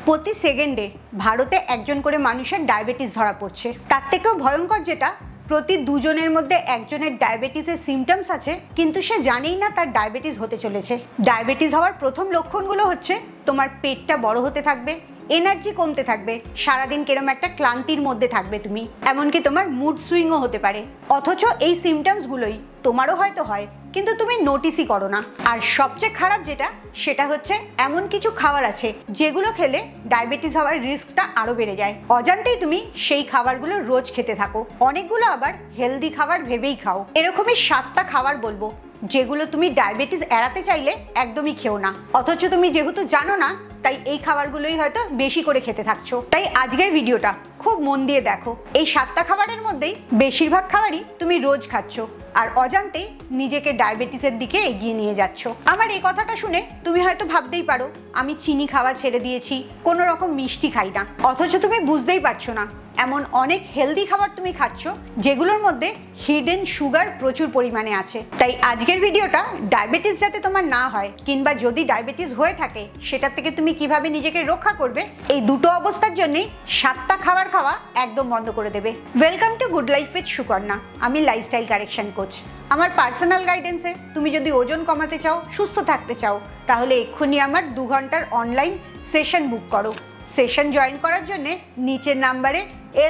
প্রতি সেকেন্ডে ভারতে একজন করে মানুষের ডায়াবেটিস ধরা পড়ছে। তার থেকেও ভয়ঙ্কর যেটা, প্রতি দুজনের মধ্যে একজনের ডায়াবেটিসের সিমটমস আছে, কিন্তু সে জানেই না তার ডায়াবেটিস হতে চলেছে। ডায়াবেটিস হওয়ার প্রথম লক্ষণগুলো হচ্ছে তোমার পেটটা বড় হতে থাকবে, এনার্জি কমতে থাকবে, সারাদিন কিরম একটা ক্লান্তির মধ্যে থাকবে তুমি, এমনকি তোমার মুড সুইংও হতে পারে। অথচ এই সিমটমসগুলোই তোমারও হয়তো হয়, কিন্তু তুমি নোটিসই করো না। আর সবচেয়ে খারাপ যেটা, সেটা হচ্ছে এমন কিছু খাবার আছে যেগুলো খেলে ডায়াবেটিস হওয়ার রিস্কটা আরো বেড়ে যায়। অজান্তেই তুমি সেই খাবারগুলো রোজ খেতে থাকো। অনেকগুলো আবার হেলদি খাবার ভেবেই খাও। এরকমই 7টা খাবার বলবো যেগুলো তুমি ডায়াবেটিস এড়াতে চাইলে একদমই খেও না, অথচ তুমি যেহেতু জানো না তাই এই খাবারগুলোই হয়তো বেশি করে খেতে থাকছো। তাই আজকের ভিডিওটা খুব মন দিয়ে দেখো। এই 7টা খাবারের মধ্যেই বেশিরভাগ খাবারই তুমি রোজ খাচ্ছ, আর অজান্তেই নিজেকে ডায়াবেটিসের দিকে এগিয়ে নিয়ে যাচ্ছ। আমার এই কথাটা শুনে তুমি হয়তো ভাবতেই পারো আমি চিনি খাওয়া ছেড়ে দিয়েছি, কোনো রকম মিষ্টি খাই না। অথচ তুমি বুঝতেই পারছো না এমন অনেক হেলদি খাবার তুমি খাচ্ছ যেগুলোর মধ্যে হিডেন সুগার প্রচুর পরিমাণে আছে। তাই আজকের ভিডিওটা ডায়াবেটিস যাতে তোমার না হয়, কিংবা যদি ডায়াবেটিস হয়ে থাকে সেটার থেকে তুমি কিভাবে নিজেকে রক্ষা করবে, এই দুটো অবস্থার জন্যই 7টা খাবার খাওয়া একদম বন্ধ করে দেবে। Welcome to good life with Sukanya. আমি লাইফস্টাইল কারেকশন কোচ। আমার পার্সোনাল গাইডেন্সে তুমি যদি ওজন কমাতে চাও, সুস্থ থাকতে চাও, তাহলে এক্ষুনি আমার 2 ঘন্টার অনলাইন সেশন বুক করো। সেশন জয়েন করার জন্য নিচের নাম্বারে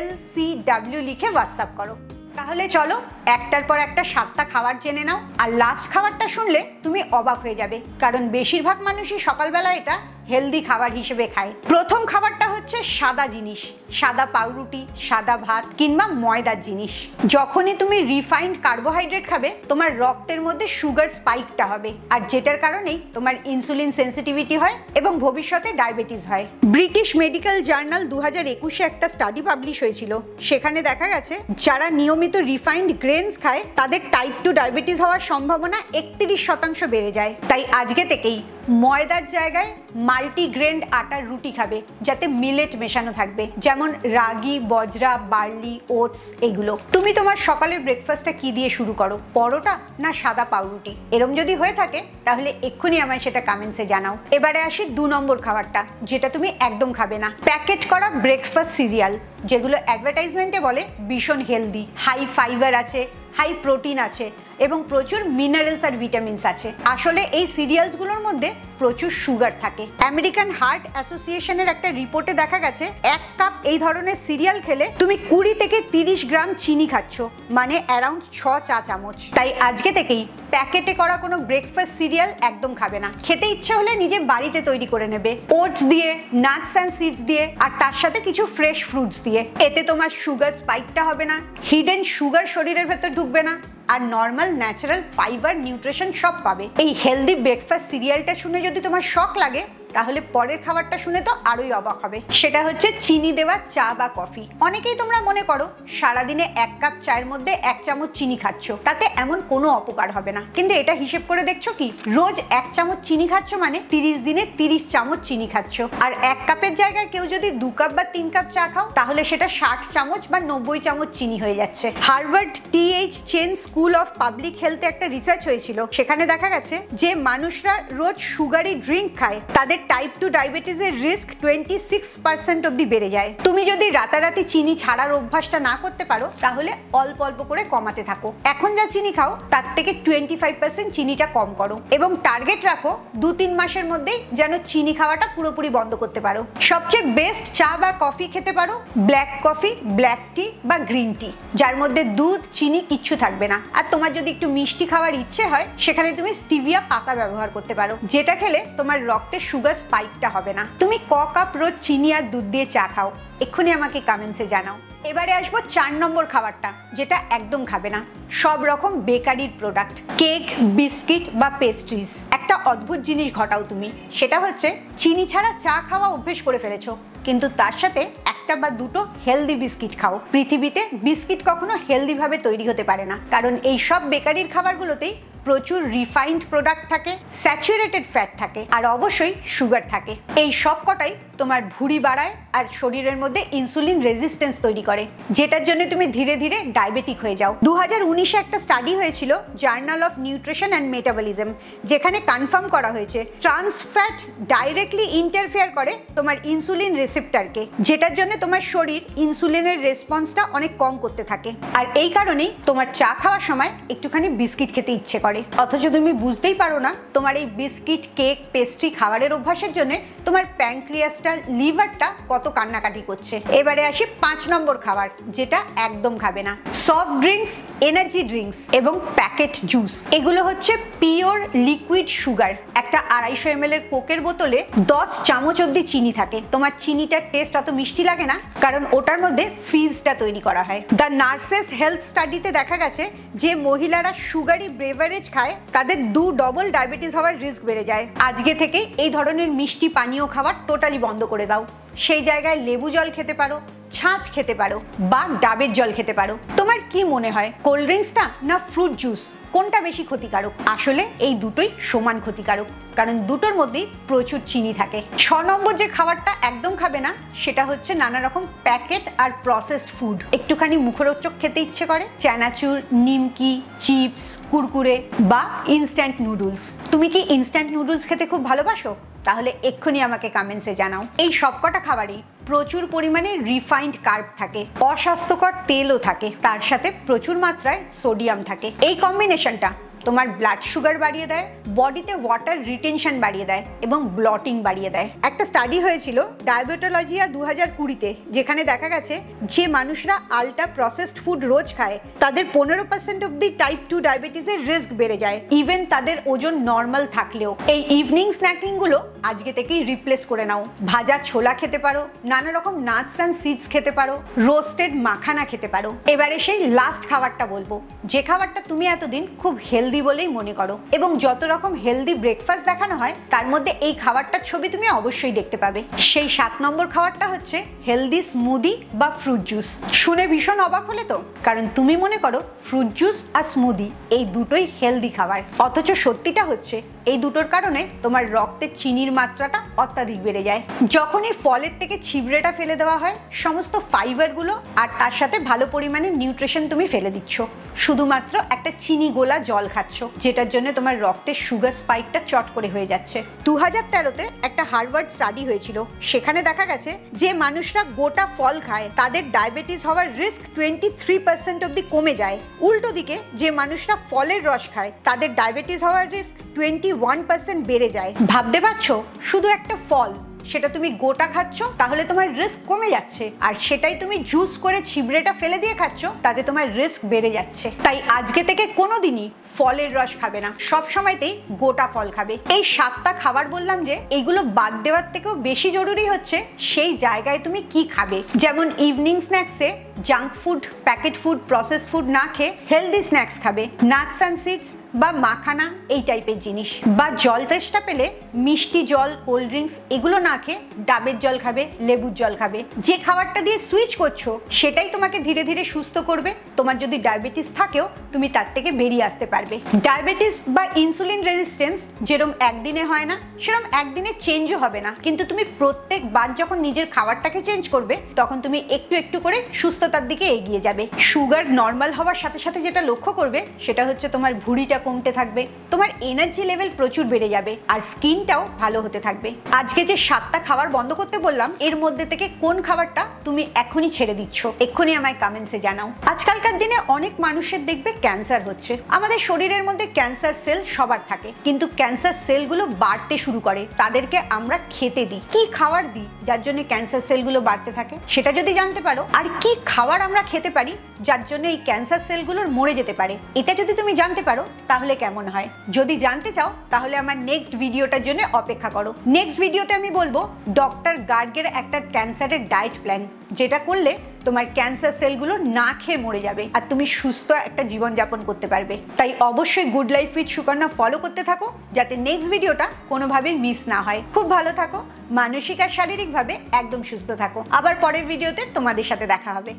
LCW লিখে হোয়াটসঅ্যাপ করো। তাহলে চলো একটার পর একটা 7টা খাবার জেনে নাও। আর লাস্ট খাবারটা শুনলে তুমি অবাক হয়ে যাবে, কারণ বেশিরভাগ মানুষই সকালবেলা এটা হেলদি খাবার হিসেবে খায়। প্রথম খাবারটা হচ্ছে সাদা জিনিস, সাদা পাউরুটি, সাদা ভাত কিংবা ময়দার জিনিস। যখনই তুমি রিফাইন্ড কার্বোহাইড্রেট খাবে, তোমার রক্তের মধ্যে সুগার স্পাইকটা হবে, আর যেটার কারণেই তোমার ইনসুলিন সেন্সিটিভিটি হয় এবং ভবিষ্যতে ডায়াবেটিস হয়। ব্রিটিশ মেডিকেল জার্নাল 2021-এ একটা স্টাডি পাবলিশ হয়েছিল। সেখানে দেখা গেছে যারা নিয়মিত রিফাইন্ড গ্রেনস খায় তাদের টাইপ 2 ডায়াবেটিস হওয়ার সম্ভাবনা 31% বেড়ে যায়। তাই আজকে থেকেই ময়দার জায়গায় মাল্টিগ্রেন আটার রুটি খাবে, যাতে মিলেট মেশানো থাকবে, যেমন রাগি, বজরা, বার্লি, ওটস। এগুলো তুমি তোমার সকালের ব্রেকফাস্টটা কি দিয়ে শুরু করো? পরোটা না সাদা পাউরুটি? এরম যদি হয়ে থাকে তাহলে এক্ষুনি আমায় সেটা কমেন্টসে জানাও। এবারে আসি 2 নম্বর খাবারটা, যেটা তুমি একদম খাবে না। প্যাকেট করা ব্রেকফাস্ট সিরিয়াল, যেগুলো অ্যাডভার্টাইজমেন্টে বলে ভীষণ হেলদি, হাই ফাইবার আছে, হাই প্রোটিন আছে এবং প্রচুর মিনারেলস আর ভিটামিনস আছে। আসলে এই সিরিয়ালসগুলোর মধ্যে প্রচুর সুগার থাকে। আমেরিকান হার্ট অ্যাসোসিয়েশনের একটা রিপোর্টে দেখা গেছে 1 কাপ এই ধরনের সিরিয়াল খেলে তুমি 20 থেকে 30 গ্রাম চিনি খাচ্ছ, মানে অ্যারাউন্ড 6 চা চামচ। তাই আজকে থেকেই প্যাকেটে করা কোনো ব্রেকফাস্ট সিরিয়াল একদম খাবে না। খেতে ইচ্ছে হলে নিজে বাড়িতে তৈরি করে নেবে, ওটস দিয়ে, নাটস অ্যান্ড সিডস দিয়ে, আর তার সাথে কিছু ফ্রেশ ফ্রুটস দিয়ে। এতে তোমার সুগার স্পাইকটা হবে না, হিডেন সুগার শরীরের ভেতর ঢুকবে না, আর নর্মাল ন্যাচারাল ফাইবার, নিউট্রিশন সব পাবে। এই হেলদি ব্রেকফাস্ট সিরিয়ালটা শুনে যদি তোমার শখ লাগে, তাহলে পরের খাবারটা শুনে তো আরোই অবাক হবে। সেটা হচ্ছে চিনি দেওয়া চা বা কফি। অনেকেই তোমরা মনে করো সারাদিনে 1 কাপ চায়ের মধ্যে 1 চামচ চিনি খাচ্ছ, তাতে এমন কোনো অপকার হবে না। কিন্তু এটা হিসেব করে দেখছো কি, রোজ 1 চামচ চিনি খাচ্ছ মানে 30 দিনে 30 চামচ চিনি খাচ্ছ। আর 1 কাপের জায়গায় কেউ যদি 2 কাপ বা 3 কাপ চা খাও, তাহলে সেটা 60 চামচ বা 90 চামচ চিনি হয়ে যাচ্ছে। Harvard TH Chan school of public হেলথে একটা রিসার্চ হয়েছিল। সেখানে দেখা গেছে যে মানুষরা রোজ সুগারি ড্রিঙ্ক খায়, তাদের টাইপ 2 ডায়াবেটিসের রিস্ক 26% অবধি বেড়ে যায়। তুমি যদি রাতারাতি চিনি ছাড়ার অভ্যাসটা না করতে পারো, তাহলে অল্প অল্প করে কমাতে থাকো। এখন যা চিনি খাও তার থেকে 25% চিনিটা কম করো, এবং টার্গেট রাখো 2-3 মাসের মধ্যেই যেন চিনি খাওয়াটা পুরোপুরি বন্ধ করতে পারো। সবচেয়ে বেস্ট চা বা কফি খেতে পারো ব্ল্যাক কফি, ব্ল্যাক টি বা গ্রিন টি, যার মধ্যে দুধ, চিনি কিচ্ছু থাকবে না। আর তোমার যদি একটু মিষ্টি খাওয়ার ইচ্ছে হয়, সেখানে তুমি স্টিভিয়া পাতা ব্যবহার করতে পারো, যেটা খেলে তোমার রক্তে সুগার স্পাইকটা হবে না। তুমি ক কাপ রোজ চিনি আর দুধ দিয়ে চা খাও? এক্ষুনি আমাকে কমেন্টসে জানাও। এবারে আসবো 4 নম্বর খাবারটা, যেটা একদম খাবে না। সব রকম বেকারির প্রোডাক্ট, কেক, বিস্কিট বা পেস্ট্রিজ। একটা অদ্ভুত জিনিস ঘটাও তুমি, সেটা হচ্ছে চিনি ছাড়া চা খাওয়া অভ্যেস করে ফেলেছো, কিন্তু তার সাথে 1টা বা 2টো হেলদি বিস্কিট খাও। পৃথিবীতে বিস্কিট কখনো হেলদি ভাবে তৈরি হতে পারে না, কারণ এই সব বেকারির খাবারগুলোতেই প্রচুর রিফাইন্ড প্রোডাক্ট থাকে, স্যাচুরেটেড ফ্যাট থাকে, আর অবশ্যই সুগার থাকে। এই সব কটাই তোমার ভুঁড়ি বাড়ায় আর শরীরের মধ্যে ইনসুলিন রেজিস্ট্যান্স তৈরি করে, যেটার জন্য তুমি ধীরে ধীরে ডায়াবেটিক হয়ে যাও। 2019-এ একটা স্টাডি হয়েছিল journal of nutrition and metabolism, যেখানে কনফার্ম করা হয়েছে ট্রান্স ফ্যাট ডাইরেক্টলি ইন্টারফেয়ার করে তোমার ইনসুলিন রিসেপ্টরকে, যেটার জন্য তোমার শরীর ইনসুলিনের রেসপন্সটা অনেক কম করতে থাকে। আর এই কারণেই তোমার চা খাওয়ার সময় একটুখানি বিস্কিট খেতে ইচ্ছে করে, অথচ তুমি বুঝতেই পারো না তোমার এই বিস্কিট, কেক, পেস্ট্রি খাবারের অভ্যাসের জন্য তোমার প্যানক্রিয়াসটা, লিভারটা কত কান্নাকাটি করছে। এবারে আসি 5 নম্বর খাবার, যেটা একদম খাবে না। সফট ড্রিঙ্কস, এনার্জি ড্রিঙ্কস এবং প্যাকেট জুস, এগুলো হচ্ছে পিওর লিকুইড সুগার। একটা 250 ml এর কোকের বোতলে 10 চামচ অব্দি চিনি থাকে। তোমার চিনিটার টেস্ট অত মিষ্টি লাগে না, কারণ ওটার মধ্যে ফিজটা তৈরি করা হয়। দ্য নার্সেস হেলথ স্টাডিতে দেখা গেছে যে মহিলারা সুগারি বেভারেজ খায় তাদের 2 ডবল ডায়াবেটিস হওয়ার রিস্ক বেড়ে যায়। আজকে থেকে এই ধরনের মিষ্টি পানীয় খাবার টোটালি বন্ধ করে দাও। সেই জায়গায় লেবু জল খেতে পারো, ছাঁচ খেতে পারো বা ডাবের জল খেতে পারো। তোমার কি মনে হয় কোল্ড ড্রিঙ্কসটা না ফ্রুট জুস কোনটা বেশি ক্ষতিকারক? আসলে এই দুটোই সমান ক্ষতিকারক, কারণ দুটোর মধ্যেই প্রচুর চিনি থাকে। 6 নম্বর যে খাবারটা একদম খাবে না সেটা হচ্ছে নানা রকম প্যাকেট আর প্রসেসড ফুড। একটুখানি মুখরোচক খেতে ইচ্ছে করে, চানাচুর, নিমকি, চিপস, কুরকুরে বা ইনস্ট্যান্ট নুডলস। তুমি কি ইনস্ট্যান্ট নুডলস খেতে খুব ভালোবাসো? তাহলে এক্ষুনি আমাকে কমেন্টসে জানাও। এই সবকটা খাবারই প্রচুর পরিমাণে রিফাইন্ড কার্ব থাকে, অস্বাস্থ্যকর তেলও থাকে, তার সাথে প্রচুর মাত্রায় সোডিয়াম থাকে। এই কম্বিনেশনটা তোমার ব্লাড সুগার বাড়িয়ে দেয়, বডিতে ওয়াটার রিটেনশন বাড়িয়ে দেয় এবং ব্লটিং বাড়িয়ে দেয়। একটা স্টাডি হয়েছিল ডায়াবেটোলজিয়া 2020-তে, যেখানে দেখা গেছে যে মানুষরা আল্ট্রা প্রসেসড ফুড রোজ খায় তাদের 15% অব্দি টাইপ 2 ডায়াবেটিসের রিস্ক বেড়ে যায়, ইভেন তাদের ওজন নর্মাল থাকলেও। এই ইভিনিং স্ন্যাকিংগুলো আজকে থেকেই রিপ্লেস করে নাও। ভাজা ছোলা খেতে পারো, নানা রকম নাটস অ্যান্ড সিডস খেতে পারো, রোস্টেড মাখানা খেতে পারো। এবারে সেই লাস্ট খাবারটা বলবো, যে খাবারটা তুমি এতদিন খুব হেলদি বলেই মনে করো এবং যত রকম হেলদি ব্রেকফাস্ট দেখানো হয় তার মধ্যে এই খাবারটার ছবি তুমি অবশ্যই দেখতে পাবে। সেই 7 নম্বর খাবারটা হচ্ছে হেলদি স্মুদি বা ফ্রুট জুস। শুনে ভীষণ অবাক হলে তো, কারণ তুমি মনে করো ফ্রুট জুস আর স্মুদি এই দুটোই হেলদি খাবার, অথচ সত্যিটা হচ্ছে এই দুটোর কারণে তোমার রক্তে চিনির মাত্রাটা অত্যাধিক বেড়ে যায়। যখনই ফলের থেকে ছিবড়েটা ফেলে দেওয়া হয়, সমস্ত ফাইবারগুলো আর তার সাথে ভালো পরিমাণে নিউট্রিশন তুমি ফেলে দিচ্ছ, শুধুমাত্র একটা চিনি গোলা জল খাচ্ছ, যেটার জন্য তোমার রক্তের সুগার স্পাইকটা চট করে হয়ে যাচ্ছে। 2013-তে একটা হার্ভার্ড স্টাডি হয়েছিল, সেখানে দেখা গেছে যে মানুষরা গোটা ফল খায় তাদের ডায়াবেটিস হওয়ার রিস্ক 23% অব্দি কমে যায়। উল্টো দিকে যে মানুষরা ফলের রস খায় তাদের ডায়াবেটিস হওয়ার রিস্ক 21% বেড়ে যায়। ভাবতে পারছো, শুধু একটা ফল, সেটা তুমি গোটা খাচ্ছ তাহলে তোমার রিস্ক কমে যাচ্ছে, আর সেটাই তুমি জুস করে ছিবড়েটা ফেলে দিয়ে খাচ্ছ তাতে তোমার রিস্ক বেড়ে যাচ্ছে। তাই আজকে থেকে কোনোদিনই ফলের রস খাবে না, সব সময়তেই গোটা ফল খাবে। এই 7টা খাবার বললাম যে এইগুলো বাদ দেওয়ার থেকেও বেশি জরুরি হচ্ছে সেই জায়গায় তুমি কি খাবে। যেমন ইভিনিং স্ন্যাক্সে junk food, packet food, processed food না খেয়ে হেলদি স্ন্যাক্স খাবে, নাটস অ্যান্ড সিডস বা মাখানা এই টাইপের জিনিস, বা জল তেষ্টা পেলে মিষ্টি জল, কোল্ড ড্রিঙ্কস এগুলো না খেয়ে ডাবের জল খাবে, লেবুর জল খাবে। যে খাবারটা দিয়ে সুইচ করছো সেটাই তোমাকে ধীরে ধীরে সুস্থ করবে। তোমার যদি ডায়াবেটিস থাকেও তুমি তার থেকে বেরিয়ে আসতে পারবে। ডায়াবেটিস বা ইনসুলিন রেজিস্ট্যান্স যেরকম একদিনে হয় না, সেরকম একদিনে চেঞ্জও হবে না, কিন্তু তুমি প্রত্যেকবার যখন নিজের খাবারটাকে চেঞ্জ করবে তখন তুমি একটু একটু করে সুস্থতার দিকে এগিয়ে যাবে। সুগার নর্মাল হওয়ার সাথে সাথে যেটা লক্ষ্য করবে সেটা হচ্ছে তোমার ভুঁড়িটা কমতে থাকবে, তোমার এনার্জি লেভেল প্রচুর বেড়ে যাবে, আর স্কিনটাও ভালো হতে থাকবে। আজকে যে 7টা খাবার বন্ধ করতে বললাম, এর মধ্যে থেকে কোন খাবারটা তুমি এখনই ছেড়ে দিচ্ছ এক্ষুনি আমায় কমেন্টসে জানাও। আজকালকার দিনে অনেক মানুষের দেখবে ক্যান্সার হচ্ছে। আমাদের শরীরের মধ্যে ক্যান্সার সেল সবার থাকে, কিন্তু ক্যান্সার সেলগুলো বাড়তে শুরু করে তাদেরকে আমরা খেতে দিই। কি খাবার দিই যার জন্য ক্যান্সার সেলগুলো বাড়তে থাকে সেটা যদি জানতে পারো, আর কি খাবার আমরা খেতে পারি যার জন্য এই ক্যান্সার সেলগুলোর মরে যেতে পারে, এটা যদি তুমি জানতে পারো তাহলে কেমন হয়। যদি জানতে চাও তাহলে আমার নেক্সট ভিডিওটার জন্য অপেক্ষা করো। নেক্সট ভিডিওতে আমি বলবো ডক্টর গার্গের একটা ক্যান্সারের ডায়েট প্ল্যান, যেটা করলে তোমার ক্যান্সার সেলগুলো না খেয়ে মরে যাবে আর তুমি সুস্থ একটা জীবনযাপন করতে পারবে। তাই অবশ্যই good life with Sukanya follow করতে থাকো যাতে নেক্সট ভিডিওটা কোনোভাবেই মিস না হয়। খুব ভালো থাকো, মানসিক আর শারীরিকভাবে একদম সুস্থ থাকো। আবার পরের ভিডিওতে তোমাদের সাথে দেখা হবে।